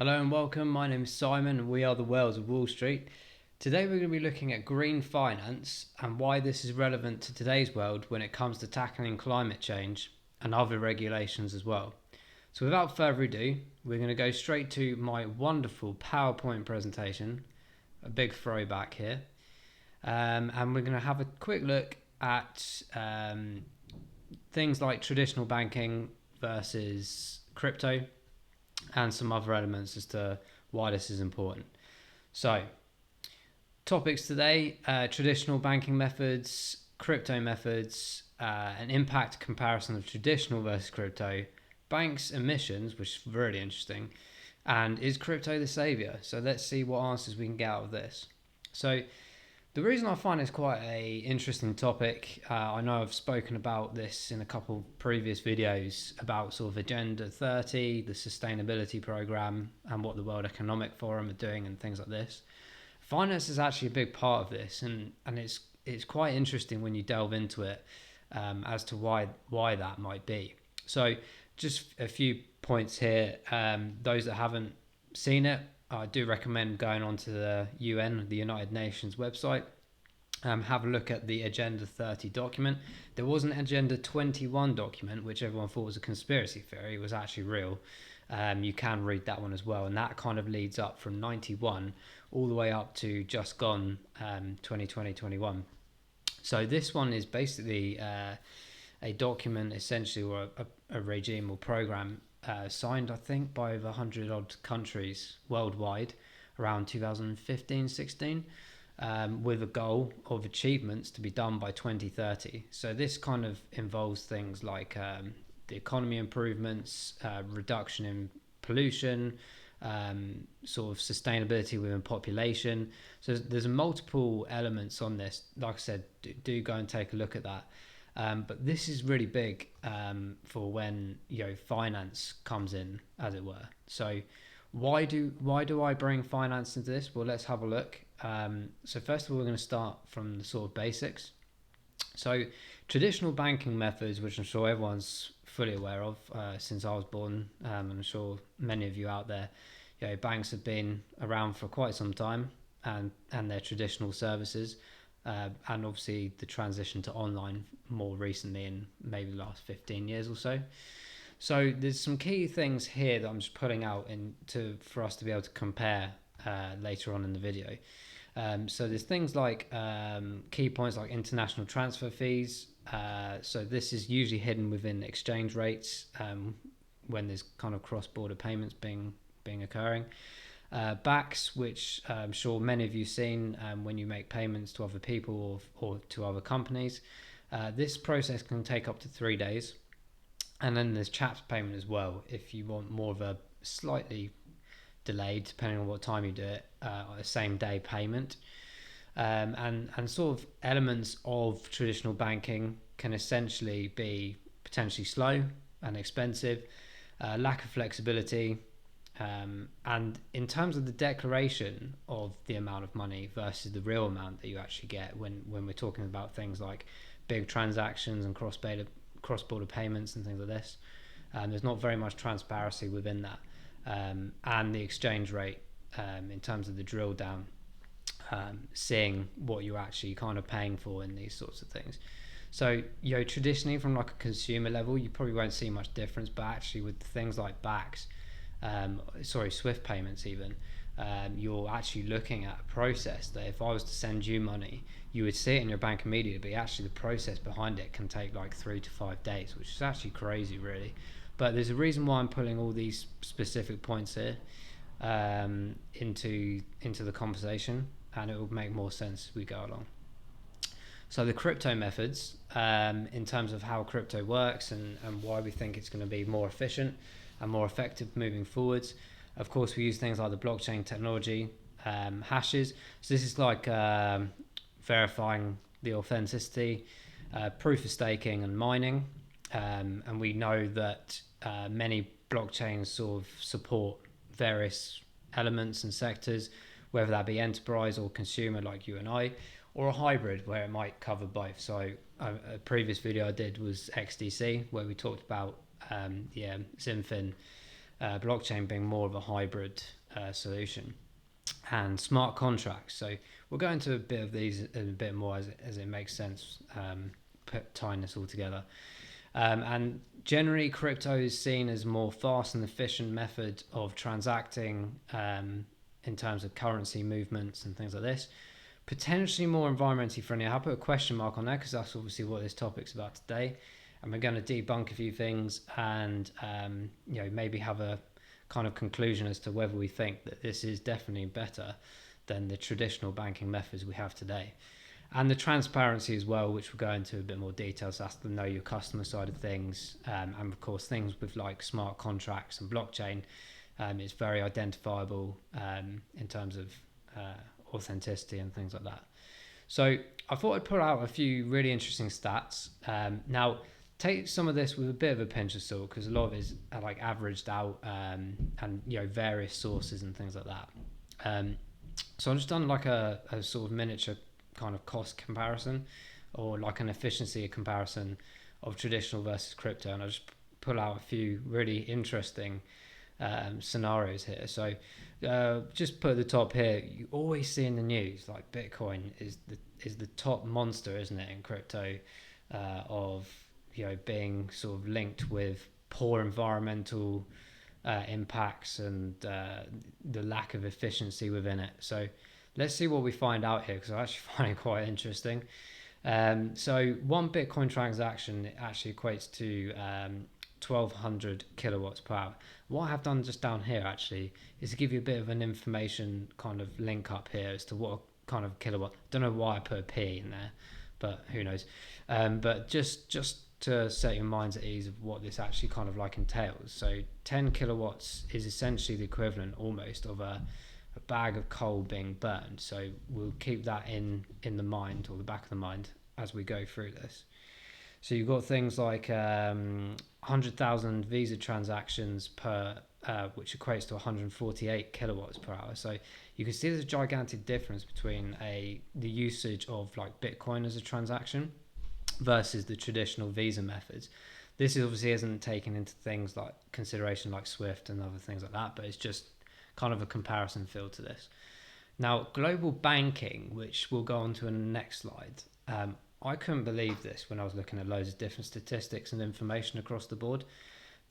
Hello and welcome. My name is Simon and we are the Whales of Wall Street. Today we're going to be looking at green finance and why this is relevant to today's world when it comes to tackling climate change and other regulations as well. So without further ado, we're going to go straight to my wonderful PowerPoint presentation, a big throwback here, and we're going to have a quick look at things like traditional banking versus crypto and some other elements as to why this is important. So, topics today: traditional banking methods, crypto methods, an impact comparison of traditional versus crypto, banks' emissions, which is really interesting, and is crypto the savior? So let's see what answers we can get out of this. So the reason I find this quite a interesting topic, I know I've spoken about this in a couple of previous videos about sort of Agenda 30, the sustainability program, and what the World Economic Forum are doing and things like this. Finance is actually a big part of this, and it's quite interesting when you delve into it as to why that might be. So just a few points here. Those that haven't seen it, I do recommend going onto the UN, the United Nations website, have a look at the Agenda 30 document. There was an Agenda 21 document, which everyone thought was a conspiracy theory. It was actually real. You can read that one as well. And that kind of leads up from 91 all the way up to just gone 2020-21. So this one is basically a document, essentially, or a regime or program signed, I think, by over 100 odd countries worldwide around 2015-16, with a goal of achievements to be done by 2030. So this kind of involves things like the economy improvements, reduction in pollution, sort of sustainability within population. So there's multiple elements on this. Like I said, do go and take a look at that. But this is really big for when finance comes in, as it were. So why do I bring finance into this? Well, let's have a look. So first of all, we're going to start from the sort of basics. So traditional banking methods, which I'm sure everyone's fully aware of since I was born, and I'm sure many of you out there, banks have been around for quite some time, and their traditional services. And obviously the transition to online more recently in maybe the last 15 years or so. So there's some key things here that I'm just putting out for us to be able to compare later on in the video. So there's things like key points like international transfer fees. So this is usually hidden within exchange rates when there's kind of cross-border payments being occurring. BACs, which I'm sure many of you have seen when you make payments to other people or to other companies. This process can take up to 3 days. And then there's CHAPS payment as well, if you want more of a slightly delayed, depending on what time you do it, a same day payment. And sort of elements of traditional banking can essentially be potentially slow and expensive, lack of flexibility, and in terms of the declaration of the amount of money versus the real amount that you actually get when we're talking about things like big transactions and cross-border payments and things like this, there's not very much transparency within that, and the exchange rate in terms of the drill down, seeing what you're actually kind of paying for in these sorts of things. So traditionally from like a consumer level you probably won't see much difference, but actually with things like BACs, Swift payments even, you're actually looking at a process that if I was to send you money, you would see it in your bank immediately, but actually the process behind it can take like 3 to 5 days, which is actually crazy really. But there's a reason why I'm pulling all these specific points here into the conversation, and it will make more sense as we go along. So the crypto methods, in terms of how crypto works and why we think it's going to be more efficient and more effective moving forwards. Of course, we use things like the blockchain technology, hashes. So this is like verifying the authenticity, proof of staking and mining. And we know that many blockchains sort of support various elements and sectors, whether that be enterprise or consumer like you and I, or a hybrid where it might cover both. So a previous video I did was XDC, where we talked about Xinfin blockchain being more of a hybrid solution, and smart contracts. So we'll go into a bit of these in a bit more as it makes sense, tying this all together. And generally, crypto is seen as more fast and efficient method of transacting in terms of currency movements and things like this. Potentially more environmentally friendly. I'll put a question mark on there because that's obviously what this topic's about today. And we're going to debunk a few things and maybe have a kind of conclusion as to whether we think that this is definitely better than the traditional banking methods we have today. And the transparency as well, which we'll go into a bit more detail. So that's the know your customer side of things. And of course, things with like smart contracts and blockchain, it's very identifiable in terms of authenticity and things like that. So I thought I'd put out a few really interesting stats. Now, take some of this with a bit of a pinch of salt because a lot of it is like averaged out and various sources and things like that. So I've just done like a sort of miniature kind of cost comparison or like an efficiency comparison of traditional versus crypto, and I just pull out a few really interesting scenarios here. So just put at the top here, you always see in the news like Bitcoin is the top monster, isn't it, in crypto, of being sort of linked with poor environmental impacts and the lack of efficiency within it. So let's see what we find out here because I actually find it quite interesting. So one Bitcoin transaction actually equates to 1200 kilowatts per hour. What I have done just down here actually is to give you a bit of an information kind of link up here as to what kind of kilowatt. Don't know why I put a P in there, but who knows. But just to set your minds at ease of what this actually kind of like entails. So 10 kilowatts is essentially the equivalent almost of a bag of coal being burned. So we'll keep that in the mind, or the back of the mind, as we go through this. So you've got things like 100,000 Visa transactions per, which equates to 148 kilowatts per hour. So you can see there's a gigantic difference between the usage of like Bitcoin as a transaction versus the traditional Visa methods. This obviously isn't taken into things like consideration like Swift and other things like that, but it's just kind of a comparison field to this. Now, global banking, which we'll go on to in the next slide. I couldn't believe this when I was looking at loads of different statistics and information across the board.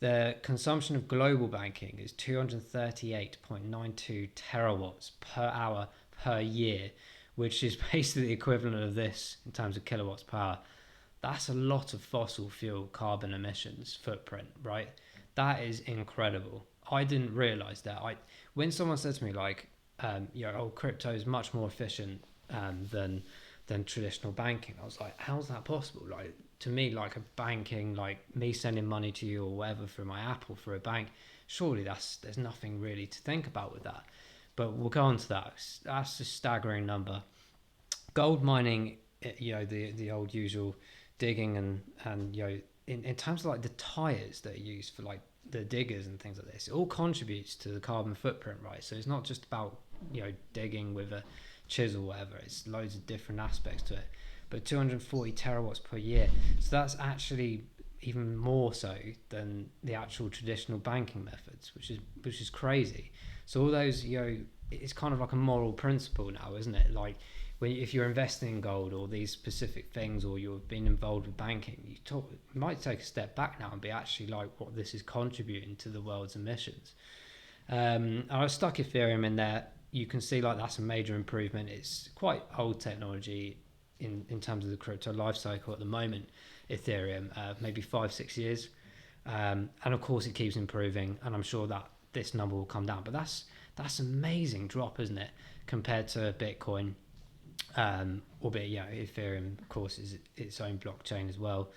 The consumption of global banking is 238.92 terawatts per hour per year, which is basically the equivalent of this in terms of kilowatts per hour. That's a lot of fossil fuel carbon emissions footprint, right? That is incredible. I didn't realize that. When someone said to me like, crypto is much more efficient than traditional banking, I was like, how's that possible? Like, to me, like a banking, like me sending money to you or whatever through my app or through a bank, surely there's nothing really to think about with that. But we'll go on to that. That's a staggering number. Gold mining, the old usual digging and in terms of like the tires that are used for like the diggers and things like this, it all contributes to the carbon footprint, right? So it's not just about digging with a chisel or whatever, it's loads of different aspects to it. But 240 terawatts per year, so that's actually even more so than the actual traditional banking methods, which is crazy. So all those, it's kind of like a moral principle now, isn't it? Like if you're investing in gold or these specific things, or you've been involved with banking, you might take a step back now and be actually like what this is contributing to the world's emissions. I stuck Ethereum in there. You can see like that's a major improvement. It's quite old technology in terms of the crypto life cycle at the moment. Ethereum, maybe 5-6 years, and of course it keeps improving, and I'm sure that this number will come down. But that's an amazing drop, isn't it, compared to Bitcoin? Albeit Ethereum of course is its own blockchain as well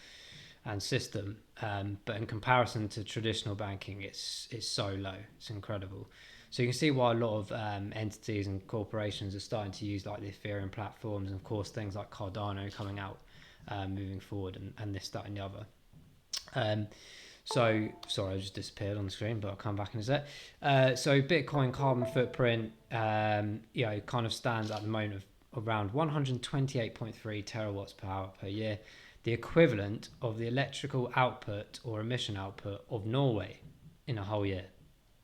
and system, but in comparison to traditional banking, it's so low. It's incredible. So you can see why a lot of entities and corporations are starting to use like the Ethereum platforms, and of course things like Cardano coming out moving forward, and this, that and the other. So sorry, I just disappeared on the screen, but I'll come back in a sec. So Bitcoin carbon footprint kind of stands at the moment of around 128.3 terawatts per hour per year, the equivalent of the electrical output or emission output of Norway in a whole year.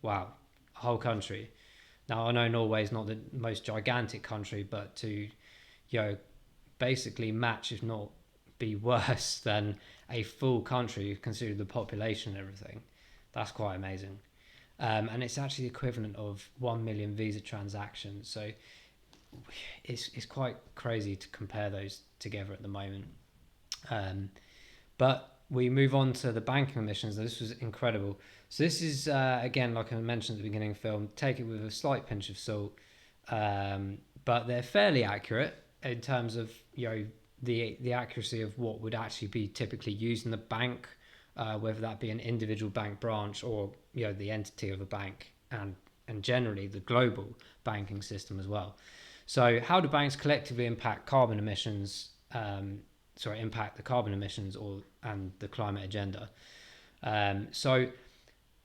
Wow, a whole country. Now I know Norway is not the most gigantic country, but to basically match, if not be worse than a full country, considering the population and everything, that's quite amazing. And it's actually the equivalent of 1 million visa transactions. So it's quite crazy to compare those together at the moment. But we move on to the banking emissions. This was incredible. So this is again, like I mentioned at the beginning of the film, take it with a slight pinch of salt, but they're fairly accurate in terms of the accuracy of what would actually be typically used in the bank, whether that be an individual bank branch or the entity of a bank, and generally the global banking system as well. So how do banks collectively impact carbon emissions? Impact the carbon emissions and the climate agenda. So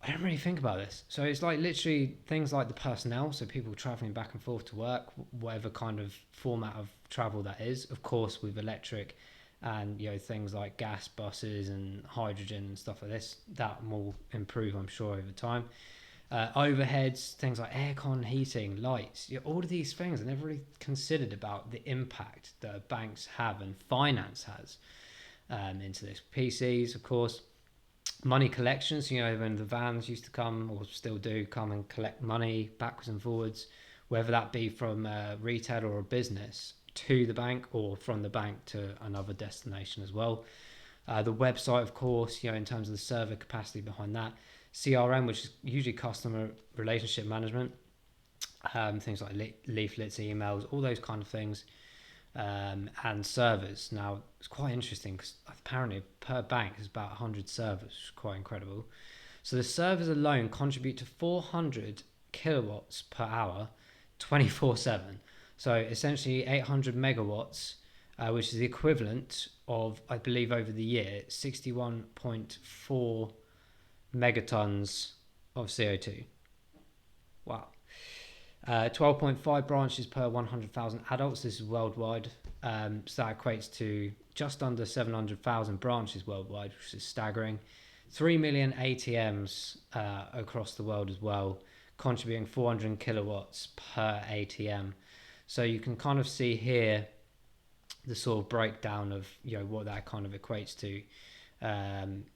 I don't really think about this. So it's like literally things like the personnel, so people traveling back and forth to work, whatever kind of format of travel that is. Of course, with electric and things like gas buses and hydrogen and stuff like this, that will improve, I'm sure, over time. Overheads, things like aircon, heating, lights, all of these things are never really considered about the impact that banks have and finance has into this. PCs, of course, money collections, when the vans used to come, or still do come and collect money backwards and forwards, whether that be from a retailer or a business to the bank or from the bank to another destination as well. The website, of course, in terms of the server capacity behind that. CRM, which is usually customer relationship management, things like leaflets, emails, all those kind of things, and servers. Now, it's quite interesting because apparently per bank is about 100 servers, which is quite incredible. So the servers alone contribute to 400 kilowatts per hour, 24/7. So essentially 800 megawatts, which is the equivalent of, I believe, over the year, 61.4 megatons of CO2. Wow. 12.5 branches per 100,000 adults. This is worldwide. So that equates to just under 700,000 branches worldwide, which is staggering. 3 million ATMs across the world as well, contributing 400 kilowatts per ATM. So you can kind of see here the sort of breakdown of what that kind of equates to, and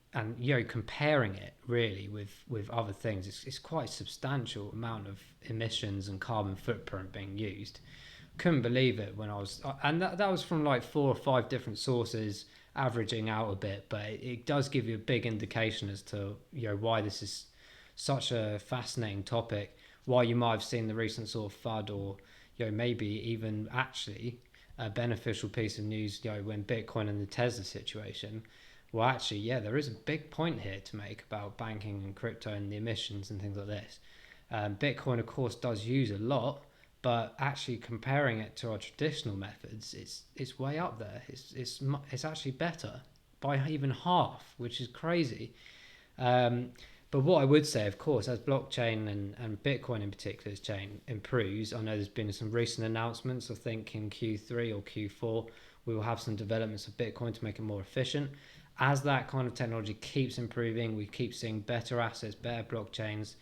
comparing it really with other things, it's quite a substantial amount of emissions and carbon footprint being used. Couldn't believe it when I was, and that was from like 4 or 5 different sources, averaging out a bit, but it does give you a big indication as to why this is such a fascinating topic, why you might have seen the recent sort of FUD, or maybe even actually a beneficial piece of news when Bitcoin and the Tesla situation. Well, actually, yeah, there is a big point here to make about banking and crypto and the emissions and things like this. Bitcoin, of course, does use a lot, but actually comparing it to our traditional methods, it's way up there. It's actually better by even half, which is crazy. But what I would say, of course, as blockchain and Bitcoin in particular, as chain improves, I know there's been some recent announcements. I think in Q3 or Q4, we will have some developments of Bitcoin to make it more efficient. As that kind of technology keeps improving, we keep seeing better assets, better blockchains,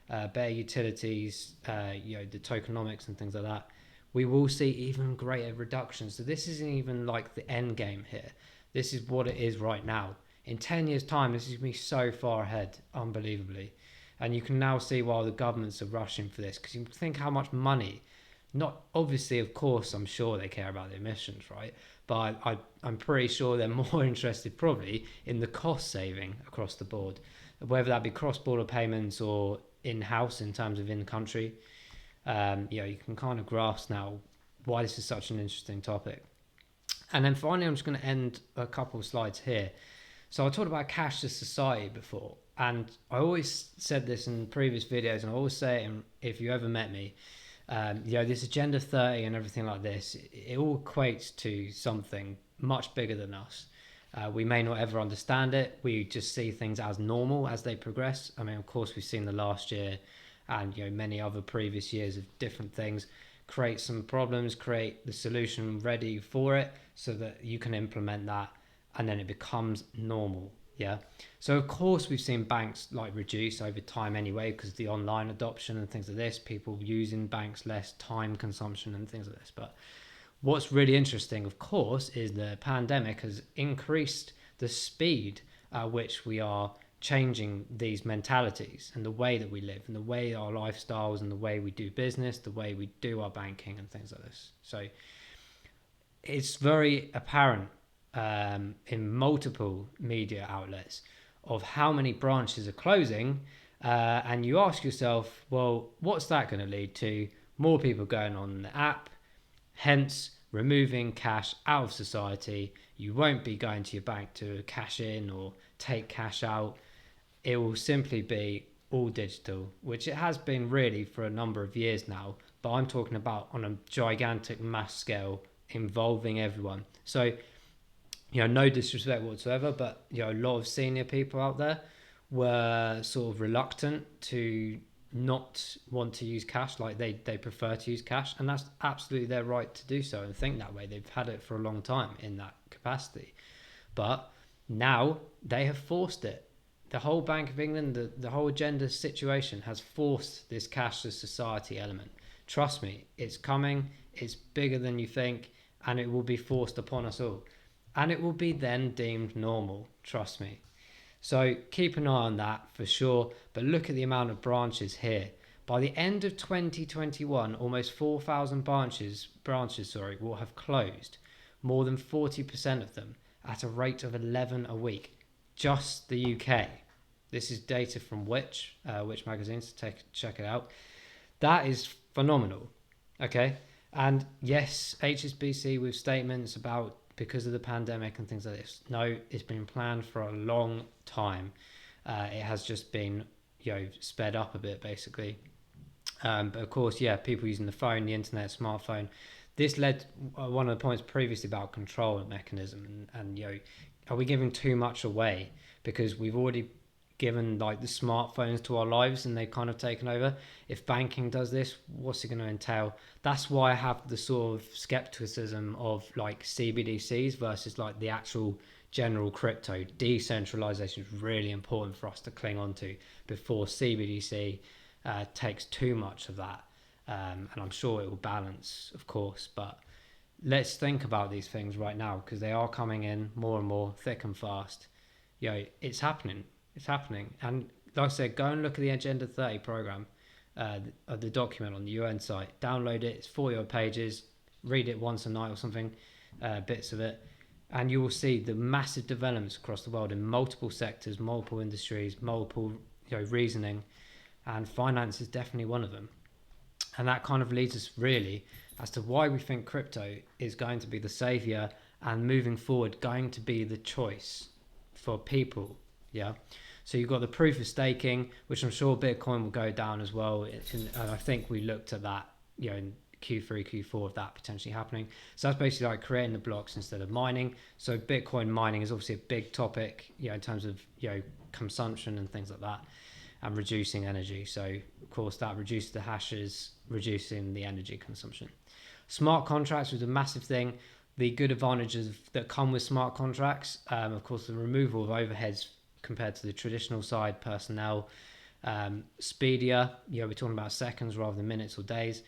better utilities, the tokenomics and things like that. We will see even greater reductions. So this isn't even like the end game here. This is what it is right now. In 10 years' time, this is going to be so far ahead, unbelievably. And you can now see why the governments are rushing for this, because you think how much money, not obviously, of course, I'm sure they care about the emissions, right? But I'm pretty sure they're more interested probably in the cost saving across the board, whether that be cross-border payments or in-house in terms of in-country. You can kind of grasp now why this is such an interesting topic. And then finally, I'm just going to end a couple of slides here. So I talked about Cashless Society before, and I always said this in previous videos, and I always say it if you ever met me, this Agenda 30 and everything like this, it all equates to something much bigger than us. We may not ever understand it. We just see things as normal as they progress. I mean, of course, we've seen the last year and many other previous years of different things create some problems, create the solution ready for it so that you can implement that, and then it becomes normal. Yeah. So of course we've seen banks like reduce over time anyway because of the online adoption and things like this, people using banks less, time consumption and things like this. But what's really interesting, of course, is the pandemic has increased the speed at which we are changing these mentalities and the way that we live and the way our lifestyles and the way we do business, the way we do our banking and things like this. So it's very apparent in multiple media outlets of how many branches are closing. And you ask yourself, well, what's that going to lead to? More people going on the app, hence removing cash out of society. You won't be going to your bank to cash in or take cash out. It will simply be all digital, which it has been really for a number of years now, but I'm talking about on a gigantic mass scale involving everyone. So, no disrespect whatsoever, but, a lot of senior people out there were sort of reluctant to not want to use cash. Like they prefer to use cash, and that's absolutely their right to do so and think that way. They've had it for a long time in that capacity, but now they have forced it. The whole Bank of England, the whole agenda situation has forced this cashless society element. Trust me, it's coming, it's bigger than you think, and it will be forced upon us all, and it will be then deemed normal. Trust me. So keep an eye on that for sure. But look at the amount of branches here. By the end of 2021, almost 4,000 branches will have closed. More than 40% of them at a rate of 11 a week. Just the UK. This is data from Which magazine, so check it out. That is phenomenal. Okay. And yes, HSBC with statements about because of the pandemic and things like this. No, it's been planned for a long time. It has just been, sped up a bit basically. But of course, people using the phone, the internet, smartphone. This led one of the points previously about control mechanism and are we giving too much away because we've already given like the smartphones to our lives and they've kind of taken over. If banking does this, what's it going to entail? That's why I have the sort of skepticism of like CBDCs versus like the actual general crypto. Decentralization is really important for us to cling on to before CBDC takes too much of that. And I'm sure it will balance, of course, but let's think about these things right now because they are coming in more and more thick and fast. It's happening. It's happening. And like I said, go and look at the Agenda 30 program, the document on the UN site. Download it. It's 40 odd pages. Read it once a night or something, bits of it. And you will see the massive developments across the world in multiple sectors, multiple industries, multiple reasoning. And finance is definitely one of them. And that kind of leads us really as to why we think crypto is going to be the savior and moving forward going to be the choice for people. Yeah. So you've got the proof of staking, which I'm sure Bitcoin will go down as well. And I think we looked at that, in Q3, Q4 of that potentially happening. So that's basically like creating the blocks instead of mining. So Bitcoin mining is obviously a big topic, in terms of, consumption and things like that and reducing energy. So of course that reduces the hashes, reducing the energy consumption. Smart contracts was a massive thing. The good advantages that come with smart contracts, of course, the removal of overheads compared to the traditional side, personnel, speedier, we're talking about seconds rather than minutes or days,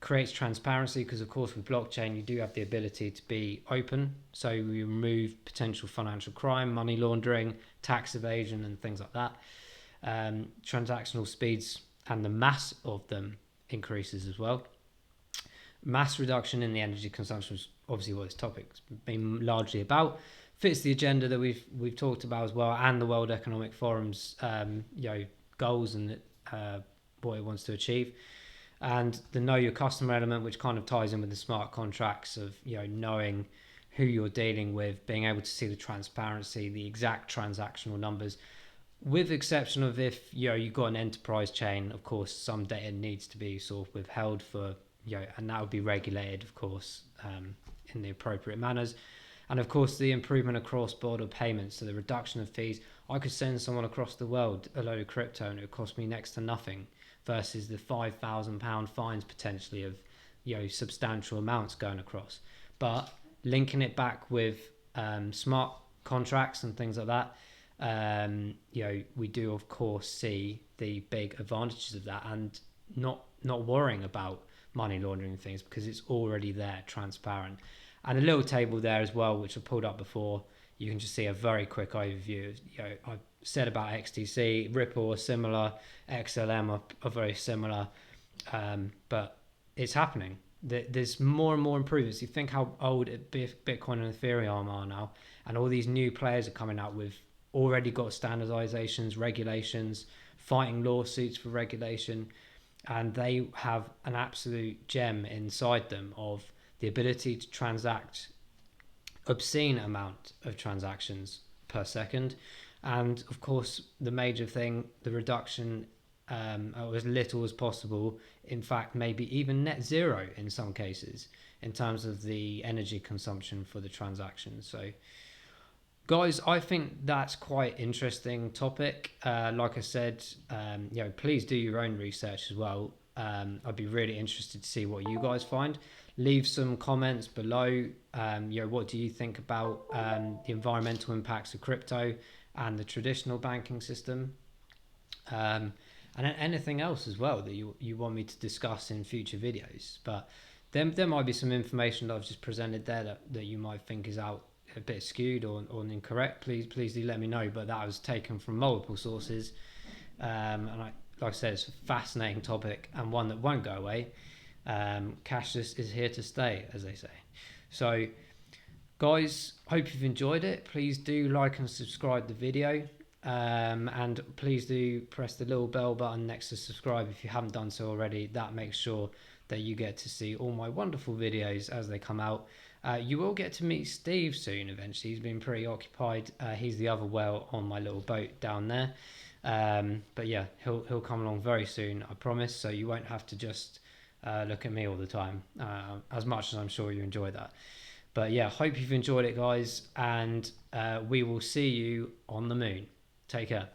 creates transparency because of course with blockchain you do have the ability to be open, so we remove potential financial crime, money laundering, tax evasion and things like that. Transactional speeds and the mass of them increases as well. Mass reduction in the energy consumption is obviously what this topic's been largely about. Fits the agenda that we've talked about as well, and the World Economic Forum's goals and what it wants to achieve, and the know your customer element, which kind of ties in with the smart contracts of knowing who you're dealing with, being able to see the transparency, the exact transactional numbers, with exception of if you've got an enterprise chain. Of course, some data needs to be sort of withheld for and that would be regulated, of course, in the appropriate manners. And of course, the improvement of cross-border payments, so the reduction of fees. I could send someone across the world a load of crypto and it would cost me next to nothing versus the £5,000 fines potentially of substantial amounts going across. But linking it back with smart contracts and things like that, we do of course see the big advantages of that, and not worrying about money laundering things because it's already there, transparent. And a little table there as well, which I pulled up before. You can just see a very quick overview. I've said about XTC, Ripple are similar, XLM are very similar, but it's happening. There's more and more improvements. You think how old Bitcoin and Ethereum are now, and all these new players are coming out with already got standardizations, regulations, fighting lawsuits for regulation, and they have an absolute gem inside them of the ability to transact obscene amount of transactions per second, and of course the major thing, the reduction or as little as possible, in fact maybe even net zero in some cases in terms of the energy consumption for the transactions. So guys, I think that's quite interesting topic. Like I said, please do your own research as well. I'd be really interested to see what you guys find. Leave some comments below. What do you think about the environmental impacts of crypto and the traditional banking system? And anything else as well that you want me to discuss in future videos. But there might be some information that I've just presented there that you might think is out a bit skewed or incorrect. Please do let me know. But that was taken from multiple sources, and like I said, it's a fascinating topic and one that won't go away. Cashless is here to stay, as they say. So guys, hope you've enjoyed it. Please do like and subscribe the video, and please do press the little bell button next to subscribe if you haven't done so already. That makes sure that you get to see all my wonderful videos as they come out. You will get to meet Steve soon eventually. He's been pretty occupied. He's the other whale on my little boat down there, but yeah, he'll come along very soon, I promise. So you won't have to just look at me all the time, as much as I'm sure you enjoy that. But yeah, hope you've enjoyed it, guys, and we will see you on the moon. Take care.